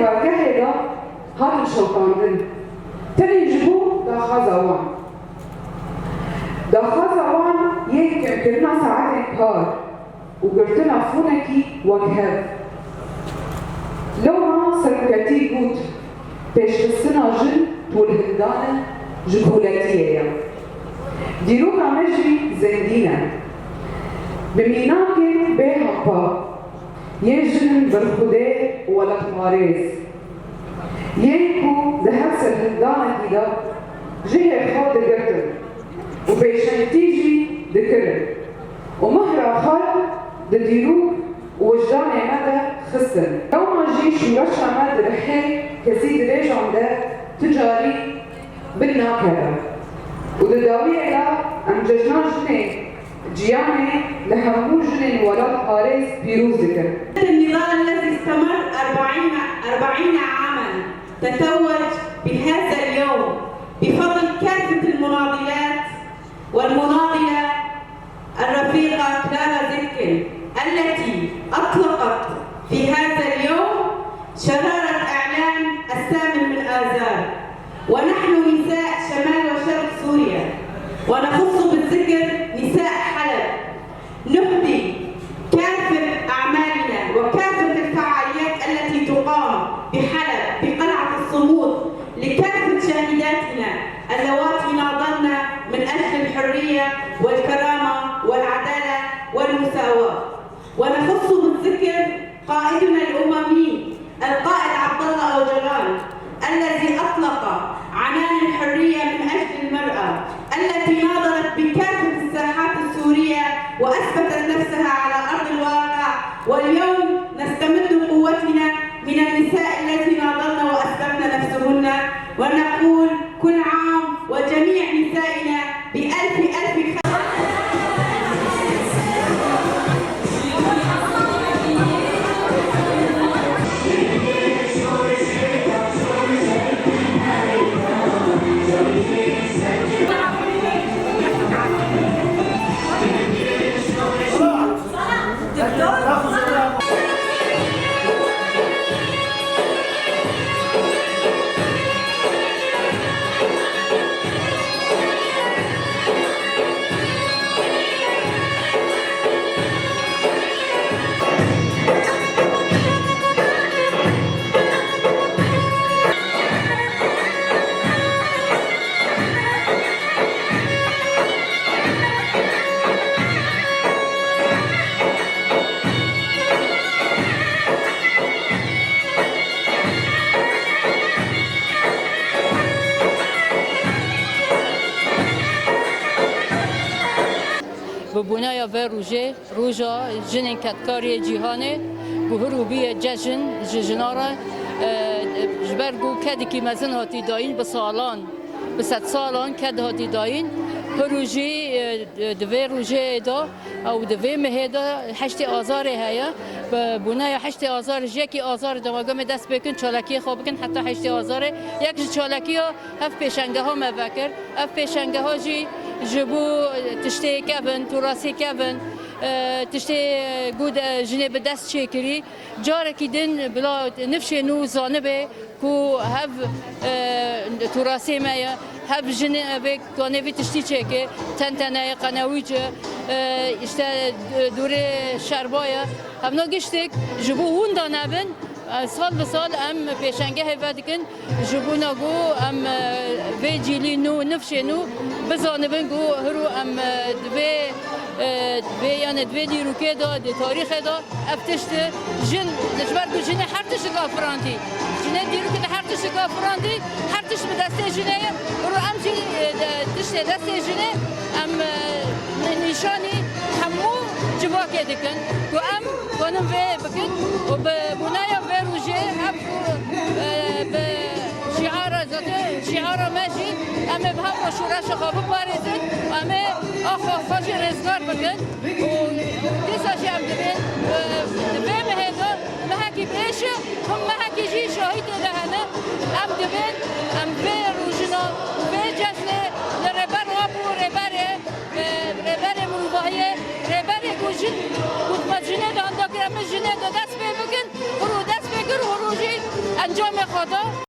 کارگه دا هاتن شوکاندن تنی جبو دا خازوان دا خازوان یک کرنا ساعت کار و گرتنا فونکی وکهد لو ما سرکتی بود پیشتستنا جن طول هندان جهولتیه دیرو کامجی زندینه بمیناکن به حقا یه جن برخوده ولد مارز یکو ده هر هندانه دا جه خواد گرتن و پیشنتیجی دکرن و مهر آخر دیرو وجدان ماذا خسن يوم جيش ورشا ماذا رحي كسيد ريش عنده تجاري بالناكرة ودداوية لا أنججنا جنين جياني لهمو جنين ولاد حارس بيروزك النضال الذي استمر 40 عاما تتوج بهذا اليوم بفضل كافة المناضلات والمناضلة الرفيقة كلارا زيتكن التي أطلقت في هذا اليوم شرارة إعلان 8 آذار ونحن نساء شمال وشرق سوريا ونخص بالذكر نساء حلب نهدي كافة أعمالنا وكافة الفعاليات التي تقام بحلب بقلعة الصمود لكافة شهيداتنا اللواتي ناضلن من أجل الحرية والكرامة والعدالة والمساواة ونخص بالذكر قائدنا الأممي القائد عبد الله أوجلان الذي أطلق عنان الحرية من أجل المرأة التي ناضلت بكافة الساحات السورية وأثبتت نفسها على أرض الواقع واليوم نستمد قوتنا من النساء التي ناضلن وأثبتن نفسهن ونقول كل عام وجميع نسائنا بألف خير. ببنایا و روژا جنین کتکاری جیهانه بهرو بی جنارا جبرگو کدی که مزن هاتی داین به سالان به 100 سالان کد هاتی داین پروژه دوی روژه دا او دوی مهدا 8 آذار هیا بنایا 8 آذار یکی آذار دماغم دست بکن چالکی خواب بکن حتی 8 آذار یک چالکی ها هف پیشنگه ها مفکر هف پیشنگه ها جی جبو تشتی کبن توراسی کبن تشتی گود جنه به دست چکری جاره کی دن بلا نفشه نو زانبه کو هف توراسی مایا هف جنه به کانوی تشتی چکه تنتنه قنویج işte دوره شربایا هم نگشتک جبو هون دانبن سال به سال ام پیشنگه هفدکن جبو نگو ام وی جیلی نو نفشه نو بزانبن گو هرو ام دوی یعنی دوی دیروکه دا دی تاریخ دا افتشت جن نجبر گو جن هر تشت گافراندی جن دیروکه دا هر تشت گافراندی هر تشت به دسته جنه هرو ام جی تشت دسته جنه ام نشانی همو جواکه دکن و ام کنم و بکن و بنایا و روزه هم به شعار ماشي اما بهم شورا شخاب بارزن اما اخو خوش رزگار بکن و دیسا شام دبین دبین هدا محکی بیش هم محکی جی شاهد دهنه ام دبین ام به روزنا به جسد لربر وابو ربر مروباهی ربر گوجن گوت مجنه داندا کرم جنه دست بکن برو دست بکن و روزی جام خدا